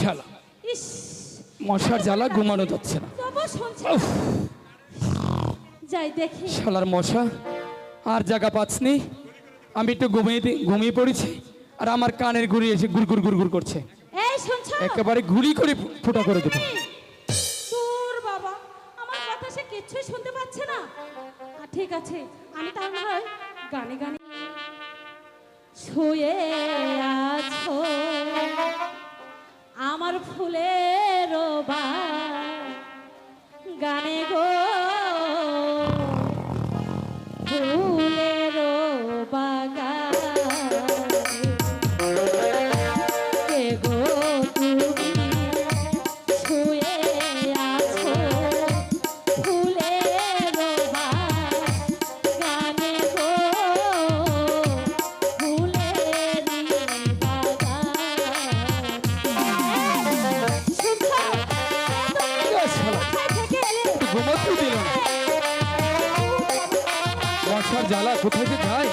শালা মশার জ্বালা ঘুমানো যাচ্ছে না। যাই দেখি শালার মশা আর জায়গা পাচ্ছি। আমি একটু ঘুমিয়ে পড়েছি আর আমার কানের ঘুরি এসে গুড়গুড় গুড়গুড় করছে। এই শুনছো? একেবারে ঘুরি করে ফুটা করে দেবো। তোর বাবা আমার কথা সে কিচ্ছুই শুনতে পাচ্ছে না। ঠিক আছে আমি তাহলে গানে গানে শুয়ে আছো আমার ফুলের গানে গো ফুলের বাগান কে গো তুমি শুয়ে আছো ফুলের বাগানে গো ফুলের মশার জ্বালা কোথায় যে যায়।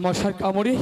মশার কামড়ে